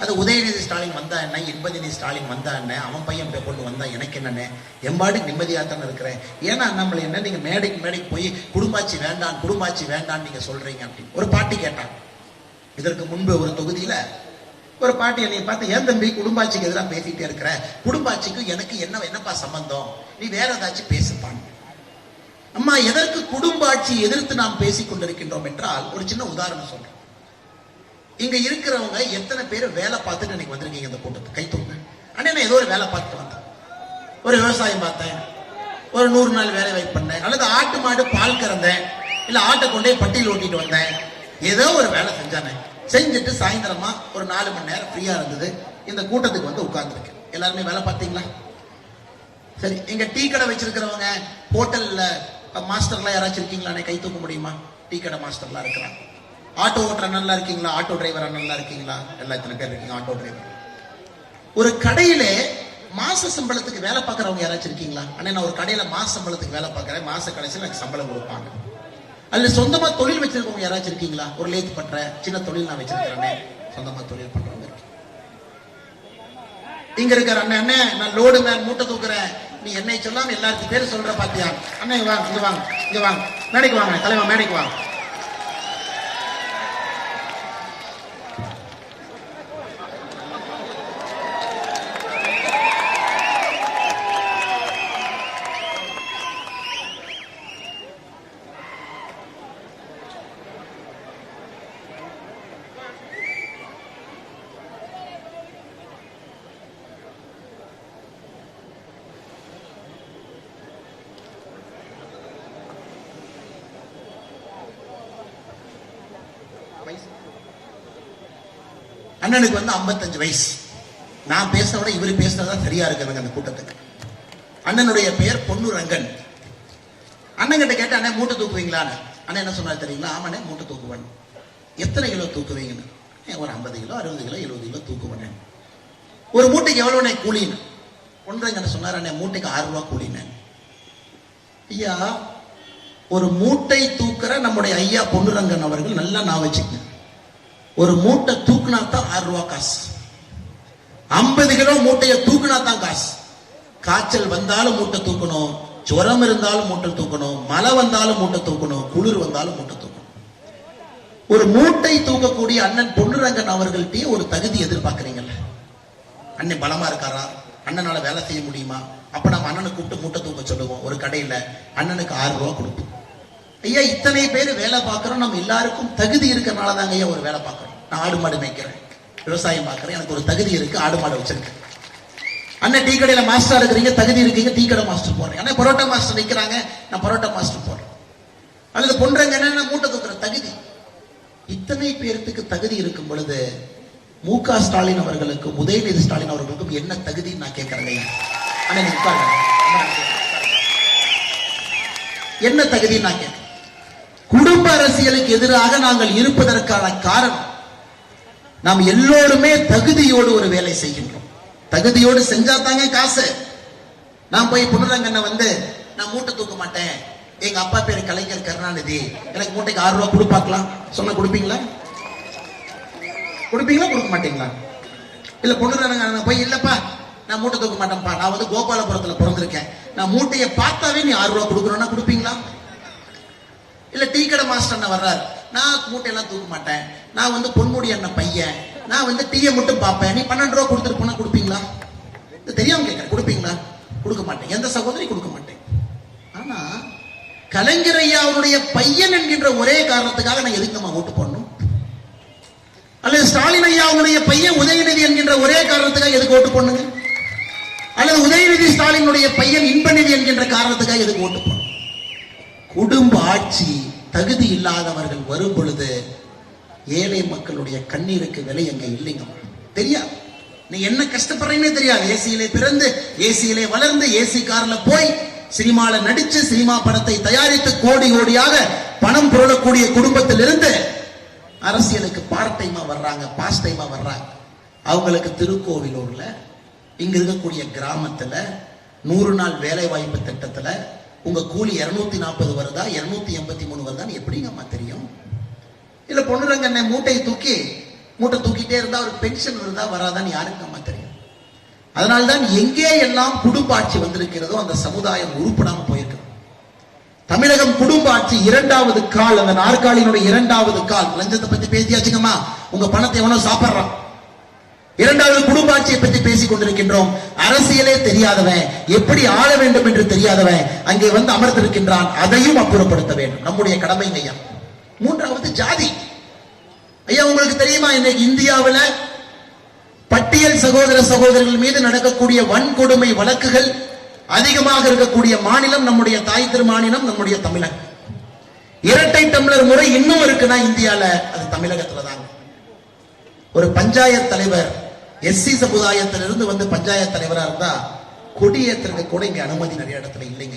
அது உதயநிதி ஸ்டாலின் வந்தா என்ன, இன்பநிதி ஸ்டாலின் வந்தா என்ன, அவன் பையன் கொண்டு வந்தா எனக்கு என்னன்னு, எம்பாட்டுக்கு நிம்மதியாகத்தானே இருக்கிறேன். ஏன்னா நம்மள என்ன, நீங்க மேடைக்கு போய் குடும்பாட்சி வேண்டாம் குடும்பாட்சி வேண்டான்னு நீங்க சொல்றீங்க அப்படின்னு ஒரு பாட்டி கேட்டாங்க. இதற்கு முன்பு ஒரு தொகுதியில ஒரு பாட்டி என்னை பார்த்து, ஏன் தம்பி குடும்பாட்சிக்கு எதிராக பேசிட்டே இருக்கிற, குடும்பாட்சிக்கும் எனக்கு என்னப்பா சம்பந்தம், நீ வேற ஏதாச்சும் பேசுப்பான். அம்மா, எதற்கு குடும்பாட்சி எதிர்த்து நாம் பேசிக் கொண்டிருக்கின்றோம் என்றால் ஒரு சின்ன உதாரணம் சொல்றேன். இங்க இருக்கிறவங்க எத்தனை பேர் வேலை பார்த்துட்டு இன்னைக்கு வந்திருக்கீங்க இந்த கூட்டத்துக்கு? கை தூங்க. அண்ணே, நான் ஏதோ ஒரு வேலை பார்த்துட்டு வந்தேன், ஒரு விவசாயம் பார்த்தேன், ஒரு 100 நாள் வேலை வாய்ப்பு பண்ணேன், அல்லது ஆட்டு மாடு பால் கறந்தேன், இல்ல ஆட்டை கொண்டே பட்டியல் ஓட்டிட்டு வந்தேன், ஏதோ ஒரு வேலை செஞ்சானே, செஞ்சுட்டு சாயந்தரமா ஒரு 4 மணி நேரம் ஃப்ரீயா இருந்தது. இந்த கூட்டத்துக்கு வந்து உட்கார்ந்துருக்கு. எல்லாருமே வேலை பார்த்தீங்களா? சரி, எங்க டீ கடை வச்சிருக்கிறவங்க, ஹோட்டல்ல மாஸ்டர்லாம் யாராச்சும் இருக்கீங்களா? கை தூக்க முடியுமா? டீ கடை மாஸ்டர்லாம் இருக்கிறாங்க. ஆட்டோ ஓட்டுற நல்லா இருக்கீங்களா? ஆட்டோ டிரைவர் நல்லா இருக்கீங்களா? எல்லாம் இத்தனை பேர் இருக்கீங்க ஆட்டோ டிரைவர். ஒரு கடையில மாச சம்பளத்துக்கு வேலை பார்க்கறவங்க யாராச்சும் இருக்கீங்களா? அண்ணே, நான் ஒரு கடையில மாச சம்பளத்துக்கு வேலை பார்க்கறேன், மாச கடைசியில் எனக்கு சம்பளம் கொடுப்பாங்க. அதுல சொந்தமா தொழில் வச்சிருக்கவங்க யாராச்சும் இருக்கீங்களா? ஒரு லேத்து பண்ற சின்ன தொழில் நான் வச்சிருக்கிறேன், சொந்தமா தொழில் பண்றவங்க இங்க இருக்கிற அண்ணன். அண்ணே, நான் லோடு மேன் மூட்டை தூக்குறேன், நீ என்னை சொல்லாம எல்லாருக்கும் பேர் சொல்ற பாத்தியா? அண்ணே வாங்க, இங்க வாங்க, இங்க வாங்க, மேடைக்கு வாங்க, தலைவா மேடைக்கு வாங்க. அண்ணனுக்கு வந்து 55 வயசு. நான் பேசுறத விட இவரு பேசுறதா சரியா இருக்குதுங்க அந்த கூட்டத்துக்கு. அண்ணனுடைய பெயர் பொன்னுரங்கன். அண்ணன் கிட்ட கேட்ட, அண்ணன் மூட்டை தூக்குவீங்களான்னு. அண்ணன் என்ன சொன்னாரு தெரியுங்களா? ஆமாண்ணே, மூட்டை தூக்குவேன். எத்தனை கிலோ தூக்குவீங்கன்னு? ஒரு 50 கிலோ 60 கிலோ 70 கிலோ தூக்குவேன். ஒரு மூட்டைக்கு எவ்வளவு கூலின்னு பொன்னுரங்கன் சொன்னார். அண்ணன், மூட்டைக்கு 6 ரூபா கூலின்னு. ஐயா, ஒரு மூட்டை தூக்குற நம்முடைய ஐயா பொன்னுரங்கன் அவர்கள் நல்லா நான் வச்சுக்கேன், ஒரு மூட்டை தூக்குனா தான் 6 ரூபா காசு. 50 கிலோ மூட்டையை தூக்குனா தான் காசு. காய்ச்சல் வந்தாலும் மூட்டை தூக்கணும், ஜுரம் இருந்தாலும் மூட்டை தூக்கணும், மழை வந்தாலும் மூட்டை தூக்கணும், குளிர் வந்தாலும் மூட்டை தூக்கணும். ஒரு மூட்டை தூக்கக்கூடிய அண்ணன் பொன்னுரங்கன் அவர்கள்ட்டே ஒரு தகுதி எதிர்பார்க்கறீங்கல்ல. அண்ணன் பலமா இருக்காரா? அண்ணனால வேலை செய்ய முடியுமா? அப்ப நம்ம அண்ணனை கூப்பிட்டு மூட்டை தூக்க சொல்லுவோம். ஒரு கடையில அண்ணனுக்கு 6 ரூபா கொடுப்போம். ஐயா, இத்தனை பேர் வேலை பார்க்கிறோம், நம்ம எல்லாருக்கும் தகுதி இருக்கனால தாங்க ஐயா ஒரு வேலை பார்க்கிறோம். நான் ஆடு மாடு மேய்க்கிறேன், விவசாயம் பார்க்கிறேன், எனக்கு ஒரு தகுதி இருக்கு, ஆடு மாடு வச்சிருக்கேன். அண்ணன் டீ கடையில மாஸ்டர் இருக்கிறீங்க, தகுதி இருக்கீங்க, டீ கடை மாஸ்டர் போறேன். அண்ணன் பரோட்டா மாஸ்டர் நிற்கிறாங்க, நான் பரோட்டா மாஸ்டர் போறேன். அல்லது பொன்னுரங்கன் என்ன மூட்டை தூக்குற தகுதி. இத்தனை பேருக்கு தகுதி இருக்கும் பொழுது மு.க. ஸ்டாலின் அவர்களுக்கும் உதயநிதி ஸ்டாலின் அவர்களுக்கும் என்ன தகுதி நான் கேட்கிறேன். அண்ணன் என்ன தகுதி நான் கேட்கிறேன். குடும்ப அரசியலுக்கு எதிராக நாங்கள் இருப்பதற்கான காரணம், நாம் எல்லோருமே தகுதியோடு ஒரு வேலை செய்கின்றோம். தகுதியோடு செஞ்சா தாங்க காசு. நான் போய் பொன்னுரங்கனை வந்து நான் மூட்டை தூக்க மாட்டேன், எங்க அப்பா பேரு கலைஞர் கருணாநிதி, எனக்கு மூட்டைக்கு 6 ரூபா கொடுப்பாக்கலாம் சொன்ன கொடுப்பீங்களா? கொடுப்பீங்களா கொடுக்க மாட்டீங்களா? இல்ல பொன்னுரங்கன் போய், இல்லப்பா நான் மூட்டை தூக்க மாட்டேன்ப்பா, நான் வந்து கோபாலபுரத்துல பிறந்திருக்கேன், நான் மூட்டையை பார்த்தாவே நீ 6 ரூபா கொடுக்கணும்னா கொடுப்பீங்களா? இல்ல டீ கடை மாஸ்டர் வர்றாரு, நான் மூட்டையெல்லாம் தூக்க மாட்டேன், நான் வந்து பொன்முடி அண்ணன் பையன், நான் வந்து டீயை மட்டும் பார்ப்பேன், நீ 12 ரூபா கொடுத்துட்டு போனா கொடுப்பீங்களா? தெரியாம கேட்கிறேன், கொடுப்பீங்களா? கொடுக்க மாட்டேன். எந்த சகோதரி கொடுக்க மாட்டேன். ஆனா கலைஞர் ஐயா அவருடைய பையன் என்கின்ற ஒரே காரணத்துக்காக நான் எதுக்கு நம்ம ஓட்டு போடணும்? அல்லது ஸ்டாலின் ஐயா அவருடைய பையன் உதயநிதி என்கின்ற ஒரே காரணத்துக்காக எதுக்கு ஓட்டு போடணுங்க? அல்லது உதயநிதி ஸ்டாலினுடைய பையன் இன்பநிதி என்கின்ற காரணத்துக்காக எதுக்கு ஓட்டு போடணும்? குடும்ப ஆட்சி தகுதி இல்லாதவர்கள் வரும் பொழுது ஏழை மக்களுடைய கண்ணீருக்கு விலை எங்க இல்லைங்க. தெரியாது, நீ என்ன கஷ்டப்படுறீங்கன்னே தெரியாது. ஏசியிலே பிறந்து ஏசியிலே வளர்ந்து ஏசி கார்ல போய் சினிமால நடிச்சு சினிமா படத்தை தயாரித்து கோடி கோடியாக பணம் புரளக்கூடிய குடும்பத்தில் இருந்து அரசியலுக்கு பார்ட் டைமா வர்றாங்க, பாஸ் டைமா வர்றாங்க. அவங்களுக்கு திருக்கோவிலூர்ல இங்க இருக்கக்கூடிய கிராமத்துல 100 நாள் வேலை வாய்ப்பு திட்டத்துல உங்க கூலி 240 வருதா 283 வருதான்னு எப்படிங்க அம்மா தெரியும்? இல்ல பொன்னுரங்கன் மூட்டை மூட்டை தூக்கிட்டே இருந்தா ஒரு பென்ஷன் வருதா வராதான்னு யாருக்கு அம்மா தெரியும்? அதனால்தான் எங்கே எல்லாம் குடும்ப ஆட்சி வந்திருக்கிறதோ அந்த சமுதாயம் உருப்படாம போயிருக்கு. தமிழகம் குடும்ப ஆட்சி 2வது கால், அந்த நாற்காலியினுடைய 2வது கால். லஞ்சத்தை பத்தி பேசியாச்சுங்கம்மா, உங்க பணத்தை எவனோ சாப்பிடுறான். 2வது குடும்ப ஆட்சியை பற்றி பேசிக் கொண்டிருக்கின்றோம். அரசியலே தெரியாதவன், எப்படி ஆள வேண்டும் என்று தெரியாதவன் அங்கே வந்து அமர்ந்திருக்கின்றான். அதையும் அப்புறப்படுத்த வேண்டும், நம்முடைய கடமை ஐயா. 3வது ஜாதி. ஐயா உங்களுக்கு தெரியுமா, இன்னைக்கு இந்தியாவில் பட்டியல் சகோதர சகோதரிகள் மீது நடக்கக்கூடிய வன்கொடுமை வழக்குகள் அதிகமாக இருக்கக்கூடிய மாநிலம் நம்முடைய தாய் திரு மாநிலம் நம்முடைய தமிழகம். இரட்டை டம்ளர் முறை இன்னும் இருக்குன்னா இந்தியால அது தமிழகத்துல தாங்க. ஒரு பஞ்சாயத்து தலைவர் எஸ்சி சமுதாயத்திலிருந்து வந்து பஞ்சாயத்து தலைவரா இருந்தா கொடியேற்றது கூட இங்க அனுமதி நிறைய இடத்துல இல்லைங்க.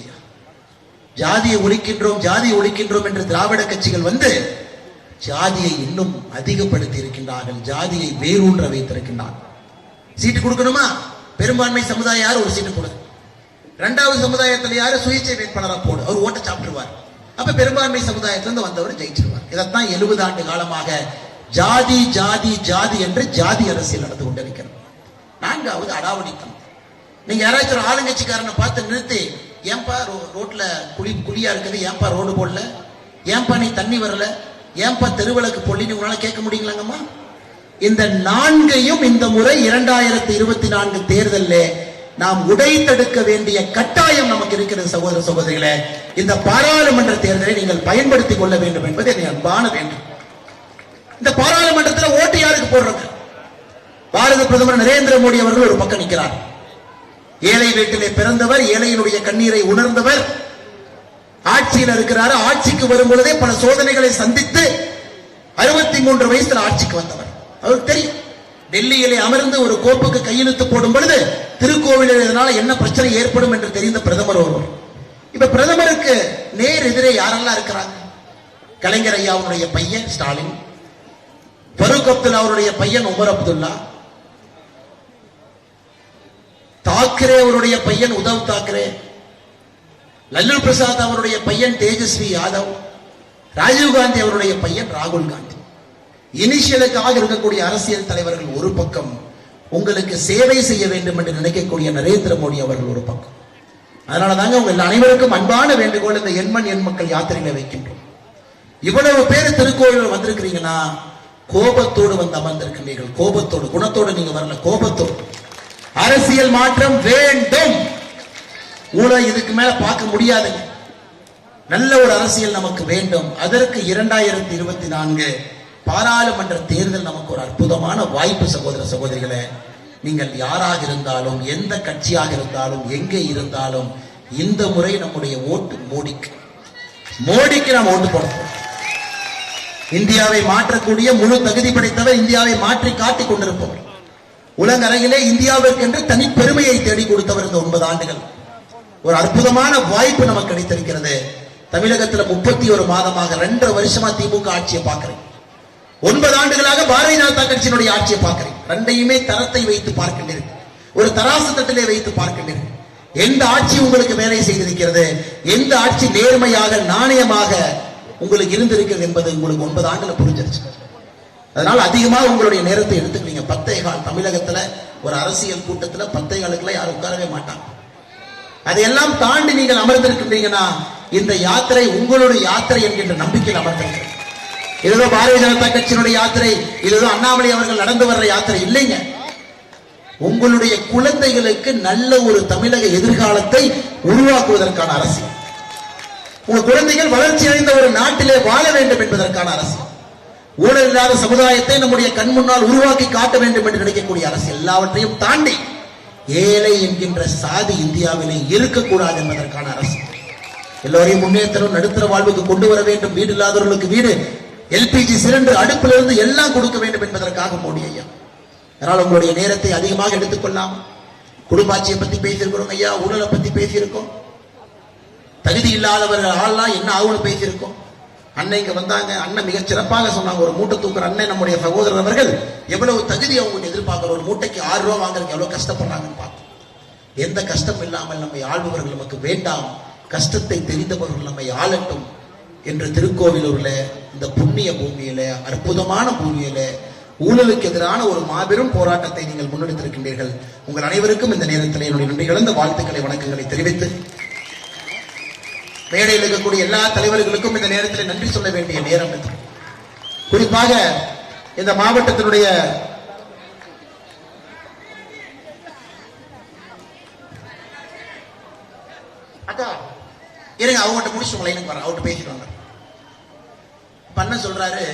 ஜாதியை ஒழிக்கின்றோம் என்று திராவிட கட்சிகள் வந்து ஜாதியை இன்னும் அதிகப்படுத்தி இருக்கின்றார்கள். ஜாதியை வேரூன்ற வைத்திருக்கின்றார்கள். சீட்டு கொடுக்கணுமா? பெரும்பான்மை சமுதாயம் யார் ஒரு சீட்டு கொடு, இரண்டாவது சமுதாயத்தில் யாரு சுயேட்சை வேட்பாளரா போடு, அவர் ஓட்ட சாப்பிட்டுருவார். அப்ப பெரும்பான்மை சமுதாயத்திலிருந்து வந்தவர் ஜெயிச்சிருவார். இதைத்தான் 70 ஆண்டு காலமாக ஜாதி ஜாதி ஜாதி என்று ஜாதி அரசியல் நடந்து கொண்டிருக்கிறது. 4வது அடாவடித்தனம். நீங்க யாராச்சும் ஒரு ஆளுங்கட்சிக்காரனை பார்த்து நிறுத்தி, ஏன்பா ரோட்ல குழியா இருக்குது, ஏன்பா ரோடு போடல, ஏன்பா நீ தண்ணி வரல, ஏன்பா தெருவிளக்கு போடலன்னு உங்களால கேட்க முடியுங்களாங்கம்மா? இந்த 4ஐயும் இந்த முறை 2024 தேர்தலில் நாம் உடைத்தெடுக்க வேண்டிய கட்டாயம் நமக்கு இருக்கிறது. சகோதர சகோதரிகளே, இந்த பாராளுமன்ற தேர்தலை நீங்கள் பயன்படுத்திக் கொள்ள வேண்டும் என்பது என்னை அன்பான வேண்டும். இந்த பாராளுமன்றத்தில் ஓட்டு யாருக்கு போடுறது? பாரத பிரதமர் நரேந்திர மோடி அவர்கள் ஒரு பக்கம் நிற்கிறார். ஏழை வீட்டிலே பிறந்தவர், ஏழையினுடைய கண்ணீரை உணர்ந்தவர், ஆட்சியில் இருக்கிறார். ஆட்சிக்கு வரும் பொழுதே பல சோதனைகளை சந்தித்து 63 வயசுல ஆட்சிக்கு வந்தவர். அவருக்கு தெரியும், டெல்லியிலே அமர்ந்து ஒரு கோப்புக்கு கையெழுத்து போடும் பொழுது திருக்கோவிலில் இதனால என்ன பிரச்சனை ஏற்படும் என்று தெரிந்த பிரதமர் ஒருவர். இப்ப பிரதமருக்கு நேர் எதிரே யாரெல்லாம் இருக்கிறாங்க? கலைஞர் ஐயாவுடைய பையன் ஸ்டாலின், ஃபரூக் அப்துல்லா அவருடைய பையன் உமர் அப்துல்லா, தாக்கரே அவருடைய பையன் உத்தவ் தாக்கரே, லல்லு பிரசாத் அவருடைய பையன் தேஜஸ்வி யாதவ், ராஜீவ் காந்தி அவருடைய பையன் ராகுல் காந்தி. இனிஷியலுக்காக இருக்கக்கூடிய அரசியல் தலைவர்கள் ஒரு பக்கம், உங்களுக்கு சேவை செய்ய வேண்டும் என்று நினைக்கக்கூடிய நரேந்திர மோடி அவர்கள் ஒரு பக்கம். அதனால தாங்க உங்கள் அனைவருக்கும் அன்பான வேண்டுகோள், இந்த எண்மண் எண் மக்கள் யாத்திரையில வைக்கின்றோம். இவ்வளவு பேர் திருக்கோயில் வந்திருக்கிறீங்கன்னா கோபத்தோடு வந்து அமர்ந்திருக்கின்றீர்கள். கோபத்தோடு, குணத்தோடு நீங்க வரல, கோபத்தோடு. அரசியல் மாற்றம் வேண்டும். ஊழல் இதுக்கு மேல பார்க்க முடியாதுங்க. நல்ல ஒரு அரசியல் நமக்கு வேண்டும். அதற்கு 2024 பாராளுமன்ற தேர்தல் நமக்கு ஒரு அற்புதமான வாய்ப்பு. சகோதர சகோதரிகளே, நீங்கள் யாராக இருந்தாலும், எந்த கட்சியாக இருந்தாலும், எங்கே இருந்தாலும், இந்த முறை நம்முடைய ஓட்டு மோடிக்கு நாம் ஓட்டு போடுறோம். இந்தியாவை மாற்றக்கூடிய முழு தகுதி படைத்தவர், இந்தியாவை மாற்றி காட்டிக் கொண்டிருப்பவர், உலக அரங்கிலே இந்தியாவிற்கு என்று தனி பெருமையை தேடி கொடுத்தவர். இந்த 9 ஆண்டுகள் ஒரு அற்புதமான வாய்ப்பு நமக்கு கிடைத்திருக்கிறது. தமிழகத்தில் 31 மாதமாக 2.5 வருஷமா திமுக ஆட்சியை பார்க்கிறேன். 9 ஆண்டுகளாக பாரதிய ஜனதா கட்சியினுடைய ஆட்சியை பார்க்கிறேன். ரெண்டையுமே தரத்தை வைத்து பார்க்கின்றேன், ஒரு தராசு தட்டிலே வைத்து பார்க்கின்றேன். எந்த ஆட்சி உங்களுக்கு வேலை செய்திருக்கிறது, எந்த ஆட்சி நேர்மையாக நாணயமாக உங்களுக்கு இருந்திருக்கிறது என்பது உங்களுக்கு 9 ஆண்டுல புரிஞ்சிருச்சு. அதனால அதிகமாக உங்களுடைய நேரத்தை எடுத்துக்கிறீங்க. 10:15 தமிழகத்துல ஒரு அரசியல் கூட்டத்துல 10:15 யாரும் உட்காரவே மாட்டாங்க. அதையெல்லாம் தாண்டி நீங்கள் அமர்ந்திருக்கின்றீங்கன்னா இந்த யாத்திரை உங்களுடைய யாத்திரை என்கின்ற நம்பிக்கையில் அமர்ந்திருக்கிறது. இதுதோ பாரதிய ஜனதா கட்சியினுடைய யாத்திரை, இதுதோ அண்ணாமலை அவர்கள் நடந்து வர்ற யாத்திரை இல்லைங்க. உங்களுடைய குழந்தைகளுக்கு நல்ல ஒரு தமிழக எதிர்காலத்தை உருவாக்குவதற்கான அரசியல், உங்க குழந்தைகள் வளர்ச்சி அடைந்த ஒரு நாட்டிலே வாழ வேண்டும் என்பதற்கான அரசியல், ஊழல் இல்லாத சமுதாயத்தை நம்முடைய கண் முன்னால் உருவாக்கி காட்ட வேண்டும் என்று நினைக்கக்கூடிய அரசியல், எல்லாவற்றையும் தாண்டி ஏழை என்கின்ற சாதி இந்தியாவிலே இருக்கக்கூடாது என்பதற்கான அரசியல், எல்லோரையும் முன்னேற்றம் நடுத்தர வாழ்வுக்கு கொண்டு வர வேண்டும், வீடு இல்லாதவர்களுக்கு வீடு, எல்பிஜி சிலிண்டர் அடுப்பிலிருந்து எல்லாம் கொடுக்க வேண்டும் என்பதற்காக மோடி ஐயா. அதனால் உங்களுடைய நேரத்தை அதிகமாக எடுத்துக்கொள்ளாம குடும்பாட்சியை பத்தி பேசியிருக்கிறோம் ஐயா, ஊழலை பத்தி பேசியிருக்கோம், தகுதி இல்லாதவர்கள் ஆள்லாம் என்ன ஆகும்னு பேசியிருக்கோம். அண்ணன் இங்க வந்தாங்க, அண்ணன் மிகச் சிறப்பாக சொன்னாங்க. ஒரு மூட்டை தூக்குற அண்ணன் நம்முடைய சகோதரர் அவர்கள் எவ்வளவு தகுதி அவங்க எதிர்பார்க்கிற, ஒரு மூட்டைக்கு 6 ரூபா வாங்குறதுக்கு எவ்வளவு கஷ்டப்படுறாங்கன்னு பார்த்தோம். எந்த கஷ்டம் இல்லாமல் நம்மை ஆள்பவர்கள் நமக்கு வேண்டாம், கஷ்டத்தை தெரிந்தவர்கள் நம்மை ஆளட்டும் என்று திருக்கோவிலூர்ல, இந்த புண்ணிய பூமியில, அற்புதமான பூமியில ஊழலுக்கு எதிரான ஒரு மாபெரும் போராட்டத்தை நீங்கள் முன்னெடுத்திருக்கின்றீர்கள். உங்கள் அனைவருக்கும் இந்த நேரத்தில் என்னுடைய நன்றி கலந்த வாழ்த்துக்களை, வணக்கங்களை தெரிவித்து, மேடையில் இருக்கக்கூடிய எல்லா தலைவர்களுக்கும் இந்த நேரத்தில் நன்றி சொல்ல வேண்டிய நேரம் இது. குறிப்பாக இந்த மாவட்டத்தினுடைய அக்கா இருங்க, அவங்ககிட்ட முடிச்சு லைனுக்கு வர, அவர்கிட்ட பேசிட்டு வாங்க. பண்ண சொல்றாரு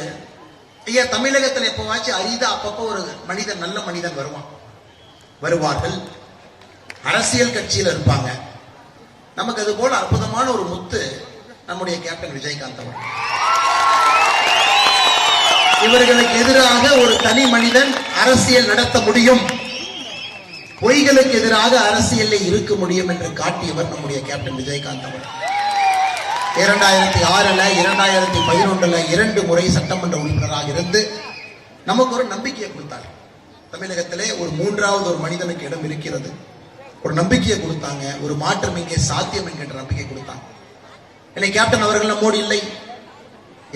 ஐயா, தமிழகத்தில் எப்பவாச்சும் அரிதா அப்பப்போ ஒரு மனிதன், நல்ல மனிதன் வருவார்கள், அரசியல் கட்சியில் இருப்பாங்க. நமக்கு அது போல அற்புதமான ஒரு முத்து நம்முடைய கேப்டன் விஜயகாந்த் அவர். இவர்களுக்கு எதிராக ஒரு தனி மனிதன் அரசியல் நடத்த முடியும், பொய்களுக்கு எதிராக அரசியலில் இருக்க முடியும் என்று காட்டியவர் நம்முடைய கேப்டன் விஜயகாந்த் அவர். 2006 2011 2 முறை சட்டமன்ற உறுப்பினராக இருந்து நமக்கு ஒரு நம்பிக்கையை கொடுத்தார். தமிழகத்திலே ஒரு மூன்றாவது ஒரு மனிதனுக்கு இடம் இருக்கிறது, ஒரு நம்பிக்கையை கொடுத்தாங்க, ஒரு மாற்றம் இங்கே சாத்தியம் என்கின்ற நம்பிக்கை கொடுத்தாங்க. இல்லை, கேப்டன் அவர்கள் நம்மோடு இல்லை,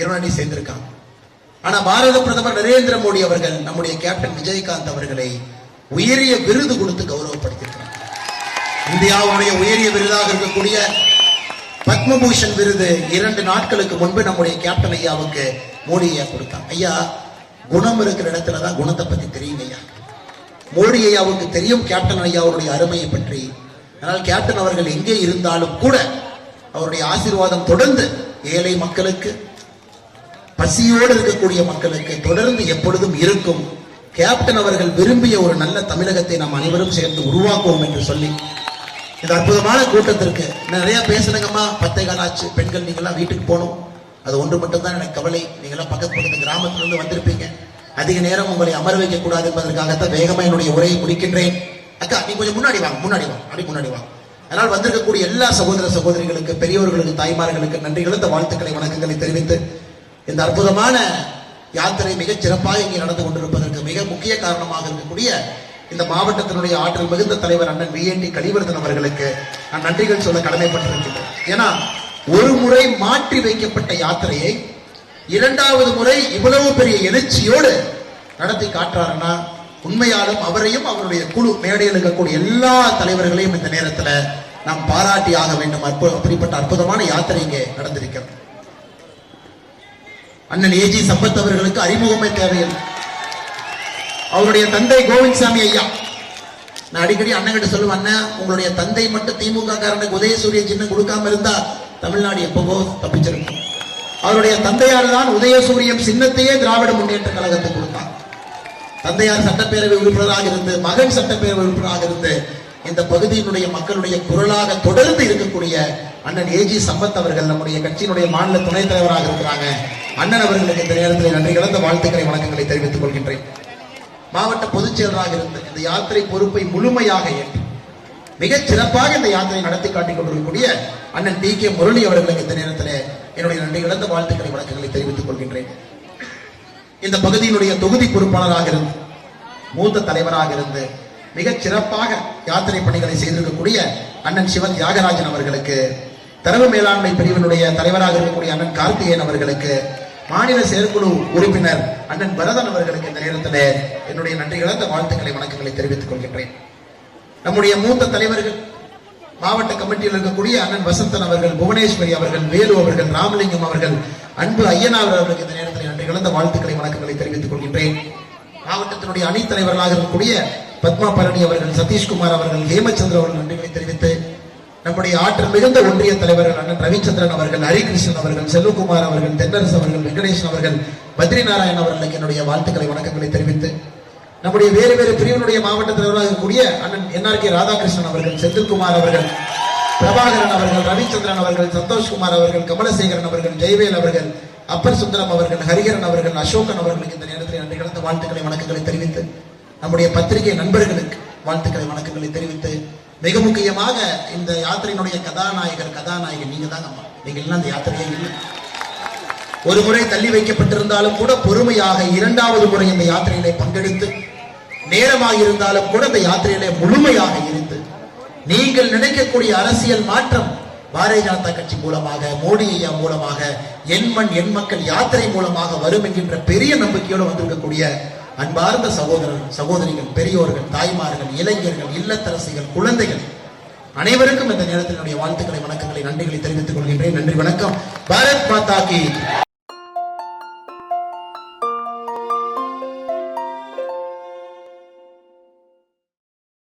இரவணி சேர்ந்திருக்காங்க. ஆனா பாரத பிரதமர் நரேந்திர மோடி அவர்கள் நம்முடைய கேப்டன் விஜயகாந்த் அவர்களை உயரிய விருது கொடுத்து கௌரவப்படுத்தியிருக்கிறார். இந்தியாவுடைய உயரிய விருதாக இருக்கக்கூடிய பத்மபூஷன் விருது 2 நாட்களுக்கு முன்பு நம்முடைய கேப்டன் ஐயாவுக்கு மோடி ஐயா கொடுத்தாங்க. ஐயா, குணம் இருக்கிற இடத்துலதான் குணத்தை பத்தி தெரியும் ஐயா. மோடி ஐயாவுக்கு தெரியும் கேப்டன் ஐயாவுடைய அருமையை பற்றி. ஆனால் கேப்டன் அவர்கள் எங்கே இருந்தாலும் கூட அவருடைய ஆசீர்வாதம் தொடர்ந்து ஏழை மக்களுக்கு, பசியோடு இருக்கக்கூடிய மக்களுக்கு தொடர்ந்து எப்பொழுதும் இருக்கும். கேப்டன் அவர்கள் விரும்பிய ஒரு நல்ல தமிழகத்தை நாம் அனைவரும் சேர்ந்து உருவாக்குவோம் என்று சொல்லி இந்த அற்புதமான கூட்டத்திற்கு நிறைய பேசணுங்கம்மா. 10 கால் ஆச்சு, பெண்கள் நீங்களாம் வீட்டுக்கு போகணும், அது ஒன்று மட்டும்தான் எனக்கு கவலை. நீங்களாம் பக்கத்து கிராமத்திலிருந்து வந்திருப்பீங்க, அதிக நேரம் உங்களை அமர வைக்க கூடாது என்பதற்காகத்தான் வேகமா என்னுடைய உரையை முடிக்கின்றேன். அக்கா, நீ கொஞ்சம் முன்னாடி வாங்க, அப்படி முன்னாடி வாங்க. அதனால் வந்திருக்கக்கூடிய எல்லா சகோதர சகோதரிகளுக்கு, பெரியவர்களுக்கு, தாய்மார்களுக்கு நன்றிகளும் வாழ்த்துக்களை வணக்கங்களை தெரிவித்து இந்த அற்புதமான யாத்திரை மிகச் சிறப்பாக இங்கே நடந்து கொண்டிருப்பதற்கு மிக முக்கிய காரணமாக இருக்கக்கூடிய இந்த மாவட்டத்தினுடைய ஆற்றல் மிகுந்த தலைவர் அண்ணன் VNT கலிவர்தன் அவர்களுக்கு நான் நன்றிகள் சொல்ல கடமைப்பட்டிருக்கின்றேன். ஏன்னா, ஒரு முறை மாற்றி வைக்கப்பட்ட யாத்திரையை 2வது முறை இவ்வளவு பெரிய எழுச்சியோடு நடத்தி காட்டுறாருன்னா உண்மையாலும் அவரையும் அவருடைய குழு மேடையில் இருக்கக்கூடிய எல்லா தலைவர்களையும் இந்த நேரத்தில் நாம் பாராட்டி ஆக வேண்டும். அப்படிப்பட்ட அற்புதமான யாத்திரை இங்கே நடந்திருக்கிறது. அண்ணன் AG சம்பத் அவர்களுக்கு அறிமுகமே தேவையில்லை. அவருடைய தந்தை கோவிந்தசாமி ஐயா, நான் அடிக்கடி அண்ணன் கிட்ட சொல்லுவேன், அண்ணன் உங்களுடைய தந்தை மட்டும் திமுக காரனுக்கு உதயசூரிய சின்னம் கொடுக்காம இருந்தா தமிழ்நாடு எப்பவோ தப்பிச்சிருக்கும். அவருடைய தந்தையார் தான் உதயசூரியம் சின்னத்தையே திராவிட முன்னேற்ற கழகத்துக்கு கொடுத்தார். தந்தையார் சட்டப்பேரவை உறுப்பினராக இருந்து, மகன் சட்டப்பேரவை உறுப்பினராக இருந்து இந்த பகுதியினுடைய மக்களுடைய குரலாக தொடர்ந்து இருக்கக்கூடிய அண்ணன் AG சம்பத் அவர்கள் நம்முடைய கட்சியினுடைய மாநில துணைத் தலைவராக இருக்கிறாங்க. அண்ணன் அவர்களுக்கு இந்த நேரத்தில் நன்றி கலந்த வாழ்த்துக்களை வணக்கங்களை தெரிவித்துக் கொள்கின்றேன். மாவட்ட பொதுச் செயலராக இருந்து இந்த யாத்திரை பொறுப்பை முழுமையாக ஏற்று மிகச் சிறப்பாக இந்த யாத்திரை நடத்தி காட்டிக் கொண்டிருக்கக்கூடிய அண்ணன் TK முரளி அவர்களுக்கு இந்த நேரத்தில் என்னுடைய நன்றி கலந்த வாழ்த்துக்களை வணக்கங்களை தெரிவித்துக் கொள்கின்றேன். இந்த பகுதியினுடைய தொகுதி பொறுப்பாளராக இருந்து, மூத்த தலைவராக இருந்து மிகச் சிறப்பாக யாத்திரை பணிகளை செய்திருக்கக்கூடிய அண்ணன் சிவன் தியாகராஜன் அவர்களுக்கு, தரவு மேலாண்மை பிரிவினுடைய தலைவராக இருக்கக்கூடிய அண்ணன் கார்த்திகேயன் அவர்களுக்கு, மாநில செயற்குழு உறுப்பினர் அண்ணன் பரதன் அவர்களுக்கு இந்த நேரத்தில் என்னுடைய நன்றி கலந்த வாழ்த்துக்களை வணக்கங்களை தெரிவித்துக் கொள்கின்றேன். நம்முடைய மூத்த தலைவர்கள், மாவட்ட கமிட்டியில் இருக்கக்கூடிய அண்ணன் வசந்தன் அவர்கள், புவனேஸ்வரி அவர்கள், வேலு அவர்கள், ராமலிங்கம் அவர்கள், அன்பு ஐயனார் அவர்களுக்கு இந்த நேரத்தில் நன்றி கலந்த வாழ்த்துக்களை வணக்கங்களை தெரிவித்துக் கொள்கின்றேன். மாவட்டத்தினுடைய அணித் தலைவர்களாக இருக்கக்கூடிய பத்மா பரணி அவர்கள், சதீஷ்குமார் அவர்கள், ஹேமச்சந்திர அவர்கள் நன்றிகளை தெரிவித்து, நம்முடைய ஆற்றல் மிகுந்த ஒன்றிய தலைவர்கள் அண்ணன் ரவிச்சந்திரன் அவர்கள், ஹரிகிருஷ்ணன் அவர்கள், செல்வகுமார் அவர்கள், தென்னரசு அவர்கள், வெங்கடேசன் அவர்கள், பத்ரி நாராயணன் அவர்களுக்கு என்னுடைய வாழ்த்துக்களை வணக்கங்களை தெரிவித்து, நம்முடைய வேறு வேறு பிரிவினுடைய மாவட்ட தலைவராக இருக்கக்கூடிய அண்ணன் NRK ராதாகிருஷ்ணன் அவர்கள், செந்தில்குமார் அவர்கள், பிரபாகரன் அவர்கள், ரவிச்சந்திரன் அவர்கள், சந்தோஷ்குமார் அவர்கள், கமலசேகரன் அவர்கள், ஜெயவேல் அவர்கள், அப்பர் சுந்தரம் அவர்கள், ஹரிகரன் அவர்கள், அசோகன் அவர்களுக்கு இந்த நேரத்தில் நன்றி கலந்த வாழ்த்துக்களை வணக்கங்களை தெரிவித்து, நம்முடைய பத்திரிகை நண்பர்களுக்கு வாழ்த்துக்களை வணக்கங்களை தெரிவித்து, மிக முக்கியமாக இந்த யாத்திரையினுடைய கதாநாயகி நீங்க தாங்க. நீங்க எல்லாம் இந்த யாத்திரையே இல்லை. ஒரு முறை தள்ளி வைக்கப்பட்டிருந்தாலும் கூட பொறுமையாக 2வது முறை இந்த யாத்திரையிலே பங்கெடுத்து, நேரமாக இருந்தாலும் கூட இந்த யாத்திரையிலே முழுமையாக இருந்து, நீங்கள் நினைக்கக்கூடிய அரசியல் மாற்றம் பாரதிய ஜனதா கட்சி மூலமாக, மோடி ஐயா மூலமாக, என் மண் என் மக்கள் யாத்திரை மூலமாக வரும் என்கின்ற பெரிய நம்பிக்கையோடு வந்திருக்கக்கூடிய அன்பார்ந்த சகோதரிகள், பெரியோர்கள், தாய்மார்கள், இளைஞர்கள், இல்லத்தரசிகள், குழந்தைகள் அனைவருக்கும் இந்த நேரத்தில் வாழ்த்துக்களை வணக்கங்களை நன்றிகளை தெரிவித்துக் கொள்கின்றேன். நன்றி, வணக்கம். பாரத் மாதா கி